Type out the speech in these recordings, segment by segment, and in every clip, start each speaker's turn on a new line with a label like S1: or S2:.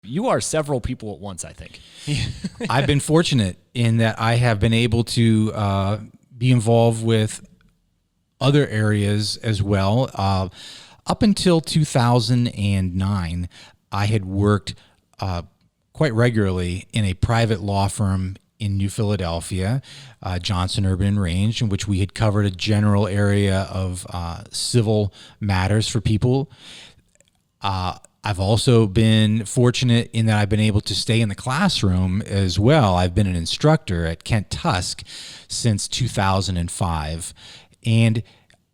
S1: You are several people at once, I think.
S2: I've been fortunate in that I have been able to be involved with other areas as well. Up until 2009, I had worked quite regularly in a private law firm in New Philadelphia, Johnson Urban and Range, in which we had covered a general area of civil matters for people. I've also been fortunate in that I've been able to stay in the classroom as well. I've been an instructor at Kent Tusk since 2005, and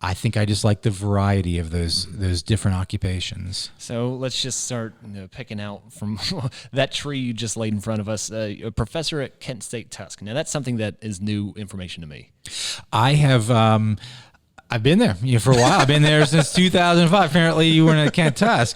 S2: I think I just like the variety of those different occupations.
S1: So let's just start picking out from that tree you just laid in front of us. A professor at Kent State Tusk. Now that's something that is new information to me.
S2: I have. I've been there for a while. I've been there since 2005. Apparently, you weren't at Kent Tusk,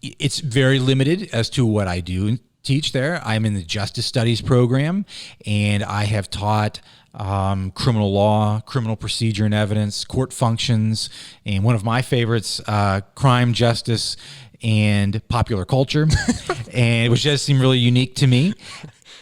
S2: it's very limited as to what I do teach there. I'm in the Justice Studies program, and I have taught criminal law, criminal procedure and evidence, court functions, and one of my favorites, crime, justice, and popular culture, and which does seem really unique to me.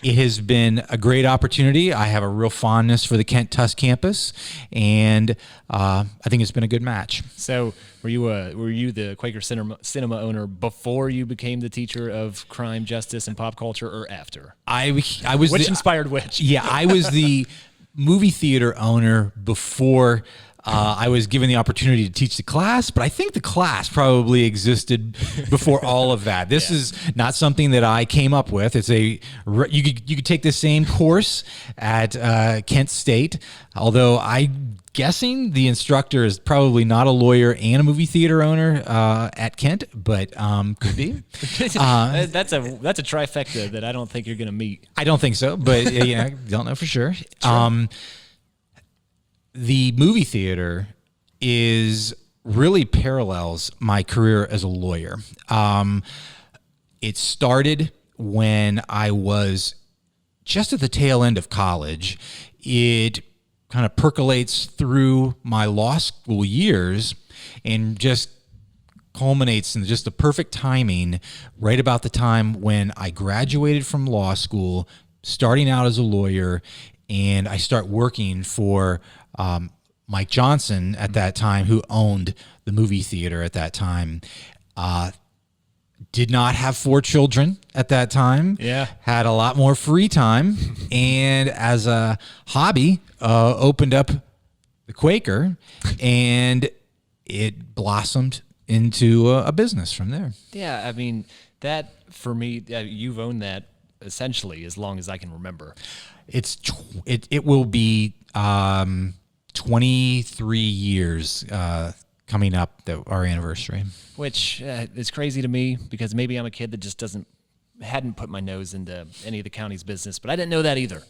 S2: It has been a great opportunity. I have a real fondness for the Kent Tusk campus, and I think it's been a good match.
S1: So, were you the Quaker cinema owner before you became the teacher of crime, justice, and pop culture, or after?
S2: I was
S1: which inspired which?
S2: Yeah, I was the movie theater owner before I was given the opportunity to teach the class, but I think the class probably existed before all of that. This is not something that I came up with. It's you could take the same course at Kent State, although I'm guessing the instructor is probably not a lawyer and a movie theater owner at Kent, but could be.
S1: That's a trifecta that I don't think you're going to meet.
S2: I don't think so, but don't know for sure. The movie theater really parallels my career as a lawyer. It started when I was just at the tail end of college. It kind of percolates through my law school years and just culminates in just the perfect timing right about the time when I graduated from law school, starting out as a lawyer, and I start working for Mike Johnson at that time, who owned the movie theater at that time. Did not have 4 children at that time.
S1: Yeah.
S2: Had a lot more free time. And as a hobby, opened up the Quaker, and it blossomed into a business from there.
S1: Yeah, I mean, that for me, you've owned that essentially as long as I can remember.
S2: It will be 23 years coming up, our anniversary. Which
S1: is crazy to me, because maybe I'm a kid that just hadn't put my nose into any of the county's business, but I didn't know that either.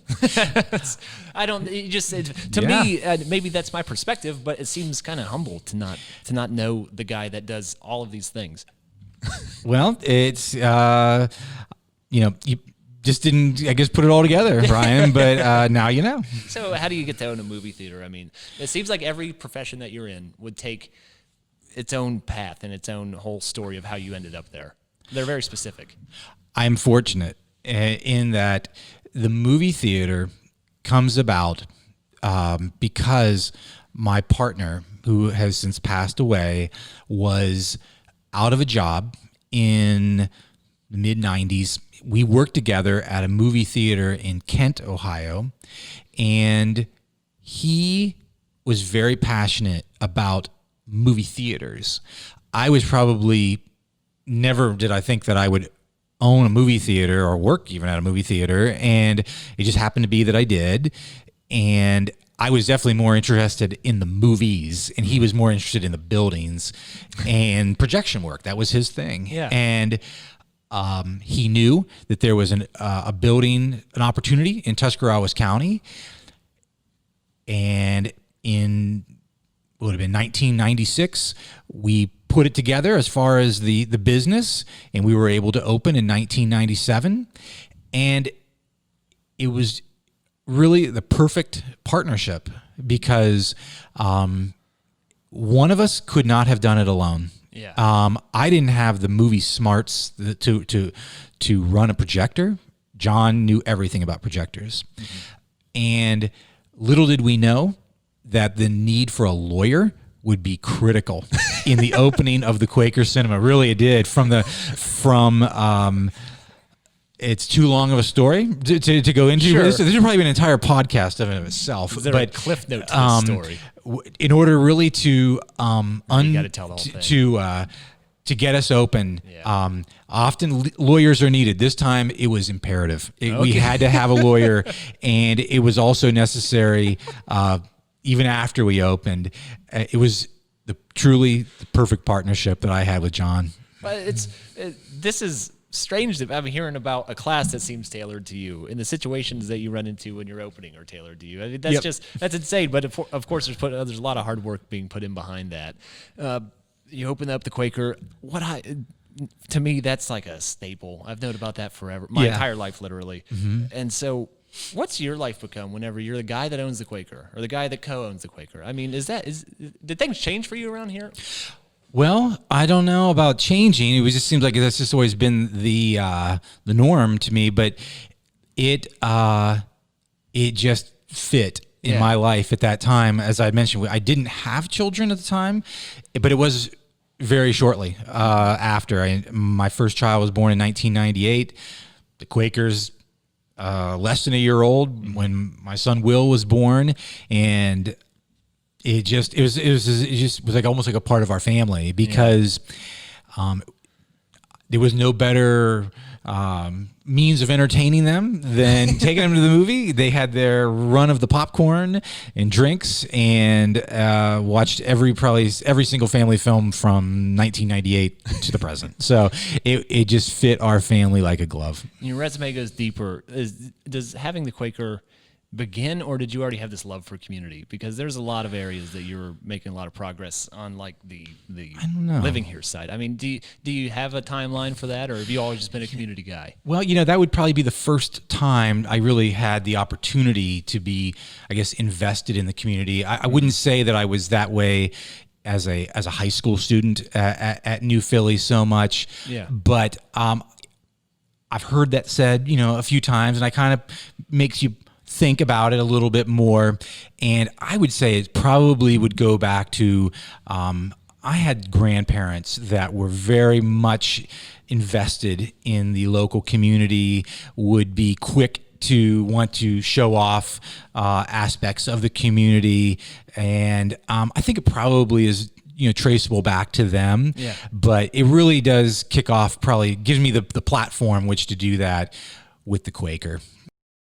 S1: Me, maybe that's my perspective, but it seems kind of humble to not know the guy that does all of these things.
S2: Well, it's, you just didn't, I guess, put it all together, Brian, but now you know.
S1: So how do you get to own a movie theater? I mean, it seems like every profession that you're in would take its own path and its own whole story of how you ended up there. They're very specific. I'm
S2: fortunate in that the movie theater comes about because my partner, who has since passed away, was out of a job in the mid-90s. We worked together at a movie theater in Kent, Ohio, and he was very passionate about movie theaters. I was probably, never did I think that I would own a movie theater or work even at a movie theater, and it just happened to be that I did. And I was definitely more interested in the movies, and he was more interested in the buildings and projection work. That was his thing.
S1: Yeah.
S2: And he knew that there was an opportunity in Tuscarawas County, and in what would have been 1996, we put it together as far as the business, and we were able to open in 1997, and it was really the perfect partnership because one of us could not have done it alone.
S1: Yeah.
S2: I didn't have the movie smarts to run a projector. John knew everything about projectors. Mm-hmm. And little did we know that the need for a lawyer would be critical in the opening of the Quaker Cinema. Really, it did. It's too long of a story to go into.
S1: Sure.
S2: This would probably be an entire podcast of itself.
S1: Is there a cliff note to the story?
S2: In order really to
S1: you gotta tell the whole thing.
S2: To get us open,
S1: Yeah.
S2: often lawyers are needed. This time it was imperative. We had to have a lawyer, and it was also necessary even after we opened. It was truly the perfect partnership that I had with John.
S1: But this is strange that I'm hearing about a class that seems tailored to you, and the situations that you run into when you're opening are tailored to you. I mean, that's insane. But of course, there's a lot of hard work being put in behind that. You open up the Quaker. To me, that's like a staple. I've known about that forever, my entire life, literally. Mm-hmm. And so, what's your life become whenever you're the guy that owns the Quaker or the guy that co-owns the Quaker? I mean, did things change for you around here?
S2: Well, I don't know about changing. It just seems like that's just always been the norm to me. But it just fit in my life at that time. As I mentioned, I didn't have children at the time, but it was very shortly after. My first child was born in 1998. The Quakers less than a year old when my son Will was born, and it just was like almost like a part of our family because there was no better means of entertaining them than taking them to the movie. They had their run of the popcorn and drinks, and watched every single family film from 1998 to the present. So it just fit our family like a glove.
S1: Your resume goes deeper. Does having the Quaker begin, or did you already have this love for community? Because there's a lot of areas that you're making a lot of progress on, like the
S2: I don't know.
S1: living here side. I mean, do you have a timeline for that, or have you always just been a community guy?
S2: Well, that would probably be the first time I really had the opportunity to be, I guess, invested in the community. I wouldn't say that I was that way as a high school student at New Philly so much.
S1: Yeah.
S2: But I've heard that said, a few times, and I kind of makes you think about it a little bit more. And I would say it probably would go back to I had grandparents that were very much invested in the local community, would be quick to want to show off aspects of the community. And I think it probably is traceable back to them.
S1: Yeah.
S2: But it really does kick off, probably gives me the platform which to do that with the Quaker.